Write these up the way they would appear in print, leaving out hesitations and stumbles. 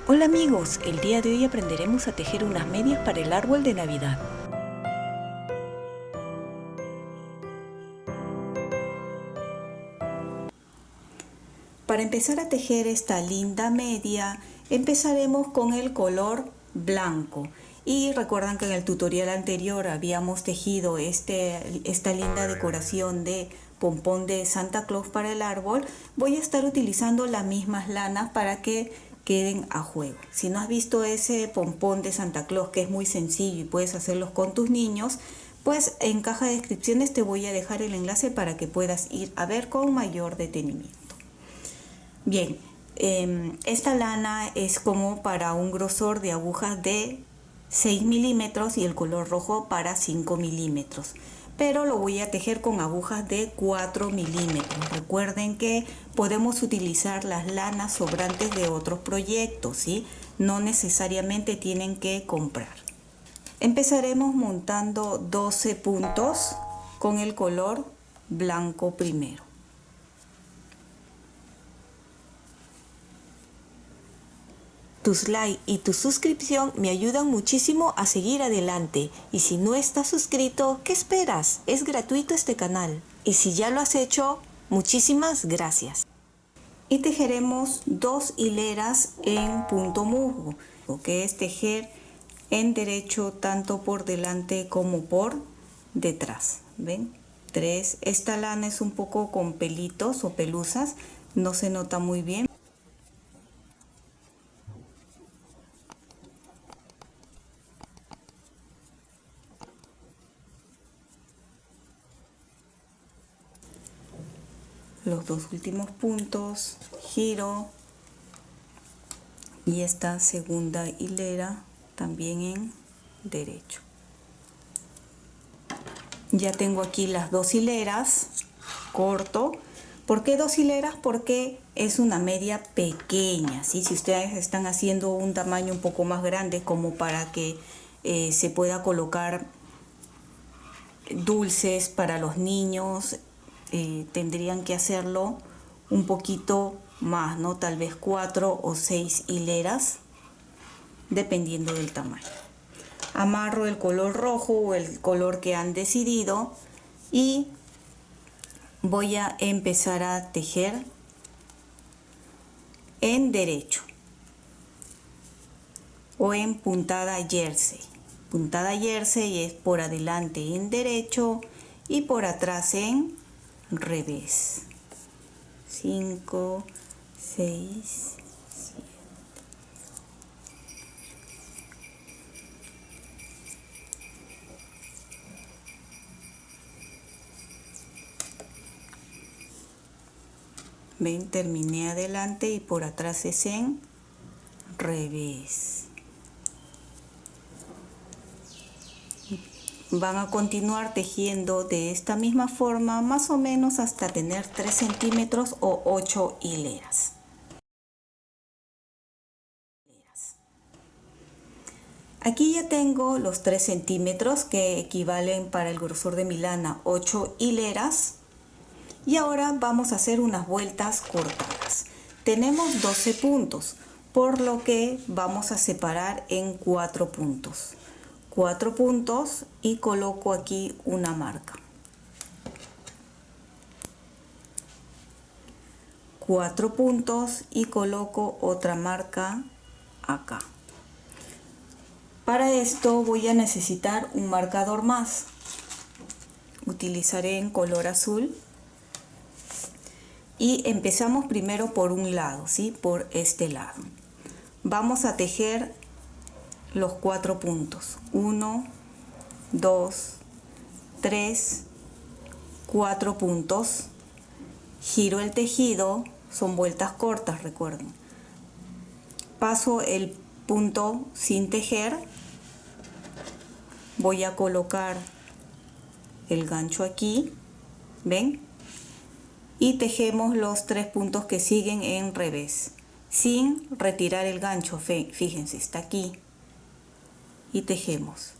Hola amigos, el día de hoy aprenderemos a tejer unas medias para el árbol de Navidad. Para empezar a tejer esta linda media, empezaremos con el color blanco. Y recuerdan que en el tutorial anterior habíamos tejido esta linda decoración de pompón de Santa Claus para el árbol. Voy a estar utilizando las mismas lanas para que queden a juego. Si no has visto ese pompón de Santa Claus, que es muy sencillo y puedes hacerlos con tus niños, pues en caja de descripciones te voy a dejar el enlace para que puedas ir a ver con mayor detenimiento. Bien, esta lana es como para un grosor de agujas de 6 milímetros y el color rojo para 5 milímetros. Pero lo voy a tejer con agujas de 4 milímetros. Recuerden que podemos utilizar las lanas sobrantes de otros proyectos, ¿sí? No necesariamente tienen que comprar. Empezaremos montando 12 puntos con el color blanco primero. Tus likes y tu suscripción me ayudan muchísimo a seguir adelante. Y si no estás suscrito, ¿qué esperas? Es gratuito este canal. Y si ya lo has hecho, muchísimas gracias. Y tejeremos 2 hileras en punto musgo, que es tejer en derecho tanto por delante como por detrás. ¿Ven? 3. Esta lana es un poco con pelitos o pelusas, no se nota muy bien. Los dos últimos puntos, giro y esta segunda hilera también en derecho. Ya tengo aquí las 2 hileras, corto. ¿Por qué 2 hileras? Porque es una media pequeña, ¿sí? Si ustedes están haciendo un tamaño un poco más grande como para que se pueda colocar dulces para los niños, tendrían que hacerlo un poquito más, ¿no? Tal vez 4 o 6 hileras, dependiendo del tamaño. Amarro el color rojo o el color que han decidido y voy a empezar a tejer en derecho o en puntada jersey. Puntada jersey es por adelante en derecho y por atrás en revés. 5, 6, 7. Ven, terminé adelante y por atrás es en revés. Van a continuar tejiendo de esta misma forma más o menos hasta tener 3 centímetros o 8 hileras. Aquí ya tengo los 3 centímetros que equivalen para el grosor de mi lana 8 hileras. Y ahora vamos a hacer unas vueltas cortadas. Tenemos 12 puntos, por lo que vamos a separar en 4 puntos. 4 puntos y coloco aquí una marca. 4 puntos y coloco otra marca acá. Para esto voy a necesitar un marcador más. Utilizaré en color azul. Y empezamos primero por un lado, ¿sí? Por este lado. Vamos a tejer los 4 puntos. 1, 2, 3, 4 puntos. Giro el tejido, son vueltas cortas, recuerden. Paso el punto sin tejer. Voy a colocar el gancho aquí, ¿ven? Y tejemos los 3 puntos que siguen en revés, sin retirar el gancho. Fíjense, está aquí. Y tejemos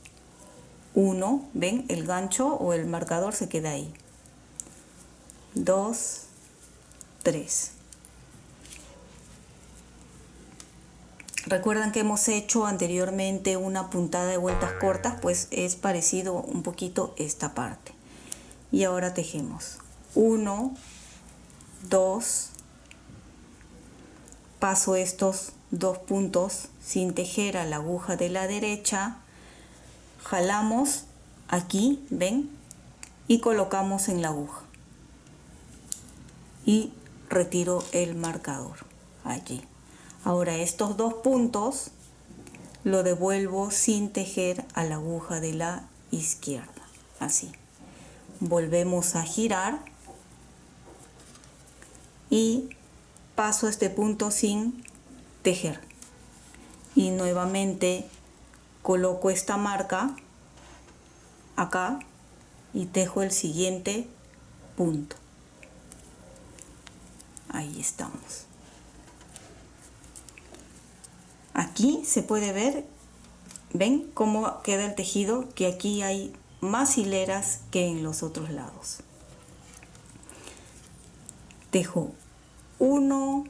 1, ven, el gancho o el marcador se queda ahí. 2, 3. Recuerdan que hemos hecho anteriormente una puntada de vueltas cortas, pues es parecido un poquito esta parte. Y ahora tejemos 1, 2, paso estos 2 puntos sin tejer a la aguja de la derecha, jalamos aquí, ven, y colocamos en la aguja y retiro el marcador allí. Ahora estos 2 puntos lo devuelvo sin tejer a la aguja de la izquierda, así. Volvemos a girar y paso este punto sin tejer y nuevamente coloco esta marca acá y tejo el siguiente punto. Ahí estamos. Aquí se puede ver, ven cómo queda el tejido, que aquí hay más hileras que en los otros lados. Tejo 1,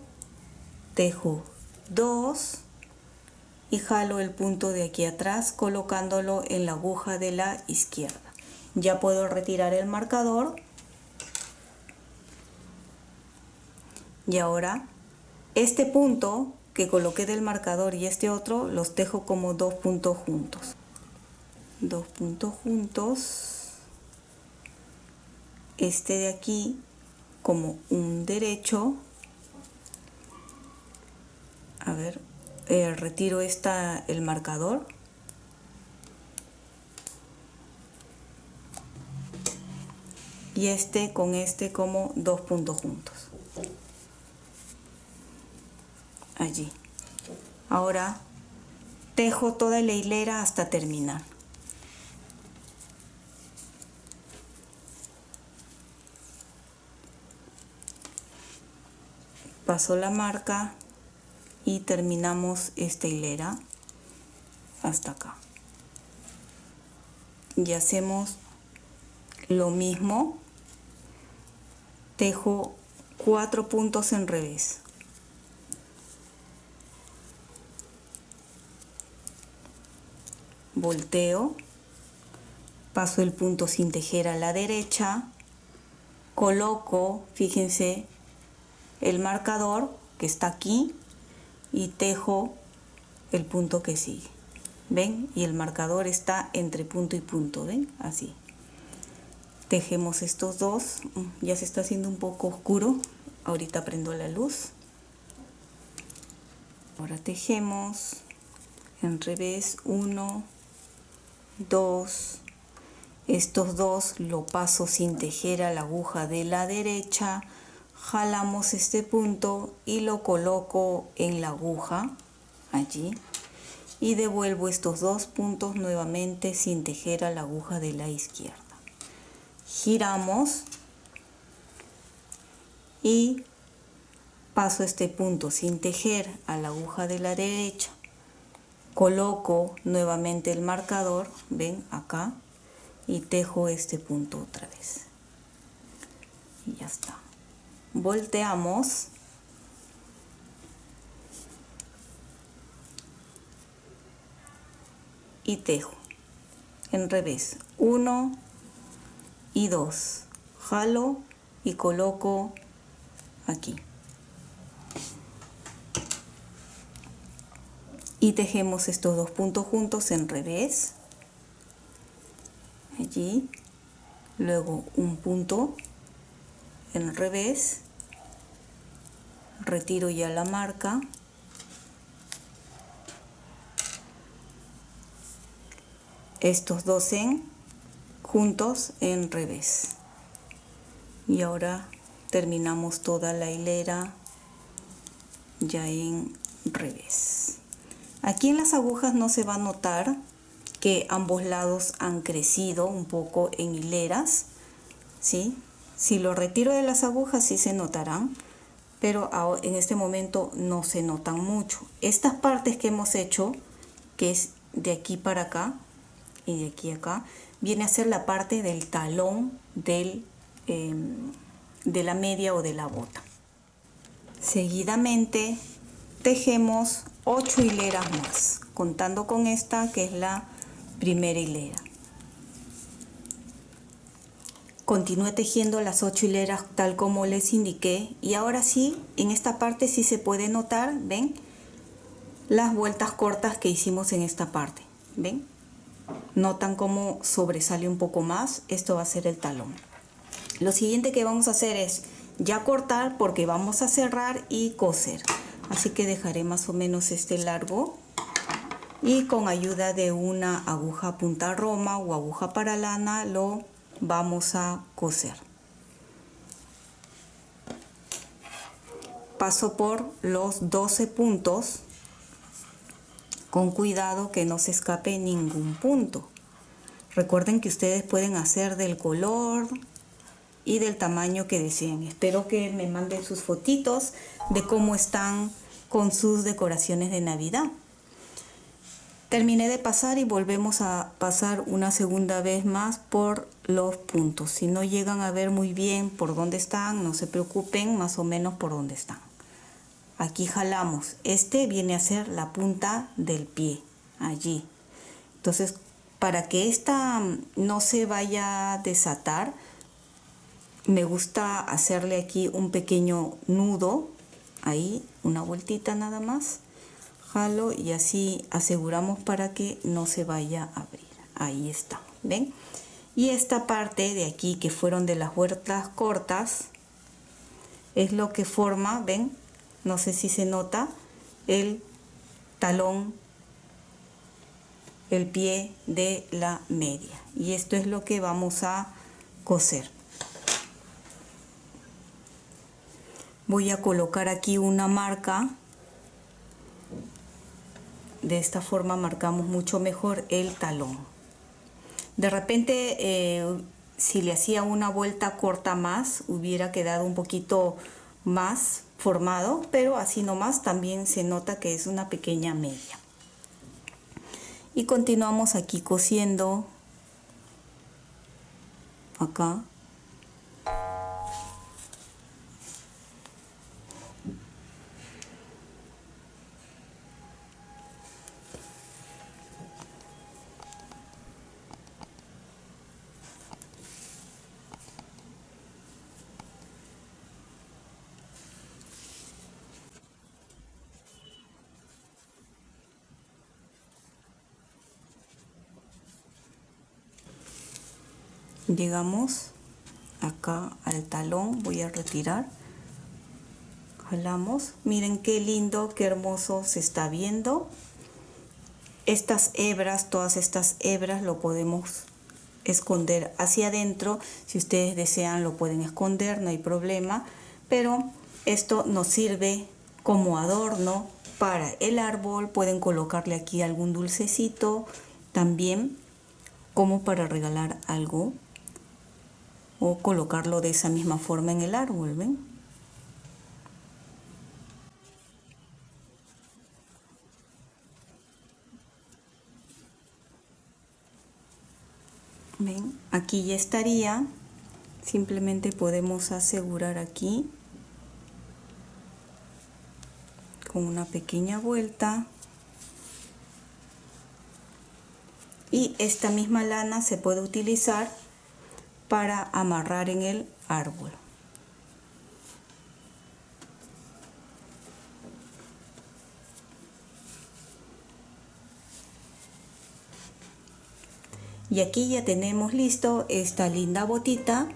tejo 2 y jalo el punto de aquí atrás colocándolo en la aguja de la izquierda. Ya puedo retirar el marcador. Y ahora este punto que coloqué del marcador y este otro los tejo como 2 puntos juntos. 2 puntos juntos. Este de aquí como un derecho. A ver, retiro el marcador. Y este con este como 2 puntos juntos. Allí. Ahora tejo toda la hilera hasta terminar. Paso la marca y terminamos esta hilera hasta acá. Y hacemos lo mismo. Tejo 4 puntos en revés. Volteo, paso el punto sin tejer a la derecha, coloco, fíjense, el marcador que está aquí y tejo el punto que sigue. ¿Ven? Y el marcador está entre punto y punto, ¿ven? Así. Tejemos estos dos. Ya se está haciendo un poco oscuro. Ahorita prendo la luz. Ahora tejemos en revés 1, 2, estos dos lo paso sin tejer a la aguja de la derecha, jalamos este punto y lo coloco en la aguja allí y devuelvo estos 2 puntos nuevamente sin tejer a la aguja de la izquierda. Giramos y paso este punto sin tejer a la aguja de la derecha. Coloco nuevamente el marcador, ven acá, y tejo este punto otra vez. Y ya está. Volteamos. Y tejo en revés 1 y 2. Jalo y coloco aquí. Y tejemos estos 2 puntos juntos en revés, allí, luego un punto en revés, retiro ya la marca, estos 2 juntos en revés, y ahora terminamos toda la hilera ya en revés. Aquí en las agujas no se va a notar que ambos lados han crecido un poco en hileras, ¿sí? Si lo retiro de las agujas sí se notarán, pero en este momento no se notan mucho. Estas partes que hemos hecho, que es de aquí para acá y de aquí a acá, viene a ser la parte del talón de la media o de la bota. Seguidamente tejemos 8 hileras más, contando con esta que es la primera hilera. Continúe tejiendo las 8 hileras tal como les indiqué, y ahora sí, en esta parte sí se puede notar, ven, las vueltas cortas que hicimos en esta parte, ven, notan cómo sobresale un poco más. Esto va a ser el talón. Lo siguiente que vamos a hacer es ya cortar, porque vamos a cerrar y coser, así que dejaré más o menos este largo y con ayuda de una aguja punta roma o aguja para lana lo vamos a coser. Paso por los 12 puntos con cuidado que no se escape ningún punto. Recuerden que ustedes pueden hacer del color y del tamaño que deseen. Espero que me manden sus fotitos de cómo están con sus decoraciones de Navidad. Terminé de pasar y volvemos a pasar una segunda vez más por los puntos. Si no llegan a ver muy bien por dónde están, no se preocupen, más o menos por dónde están. Aquí jalamos. Este viene a ser la punta del pie, allí. Entonces, para que esta no se vaya a desatar, me gusta hacerle aquí un pequeño nudo, ahí, una vueltita nada más. Jalo y así aseguramos para que no se vaya a abrir. Ahí está, ¿ven? Y esta parte de aquí que fueron de las vueltas cortas es lo que forma, ¿ven? No sé si se nota el talón, el pie de la media. Y esto es lo que vamos a coser. Voy a colocar aquí una marca. De esta forma marcamos mucho mejor el talón. De repente, si le hacía una vuelta corta más, hubiera quedado un poquito más formado, pero así nomás también se nota que es una pequeña media. Y continuamos aquí cosiendo acá. Llegamos acá al talón, voy a retirar, jalamos, miren qué lindo, qué hermoso se está viendo. Estas hebras, todas estas hebras lo podemos esconder hacia adentro. Si ustedes desean lo pueden esconder, no hay problema, pero esto nos sirve como adorno para el árbol. Pueden colocarle aquí algún dulcecito también, como para regalar algo, o colocarlo de esa misma forma en el árbol, ¿ven? ¿Ven? Aquí ya estaría. Simplemente podemos asegurar aquí con una pequeña vuelta. Y esta misma lana se puede utilizar para amarrar en el árbol. Y aquí ya tenemos listo esta linda botita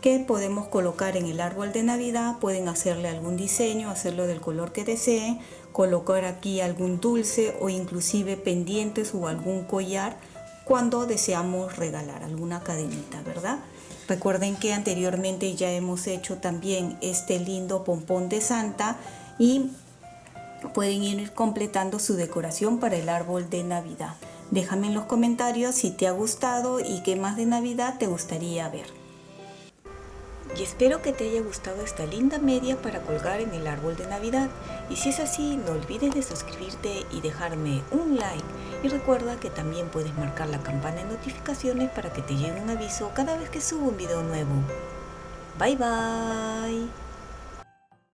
que podemos colocar en el árbol de Navidad. Pueden hacerle algún diseño, hacerlo del color que deseen, colocar aquí algún dulce o inclusive pendientes o algún collar cuando deseamos regalar alguna cadenita, ¿verdad? Recuerden que anteriormente ya hemos hecho también este lindo pompón de Santa y pueden ir completando su decoración para el árbol de Navidad. Déjame en los comentarios si te ha gustado y qué más de Navidad te gustaría ver. Y espero que te haya gustado esta linda media para colgar en el árbol de Navidad. Y si es así, no olvides de suscribirte y dejarme un like. Y recuerda que también puedes marcar la campana de notificaciones para que te llegue un aviso cada vez que subo un video nuevo. Bye bye.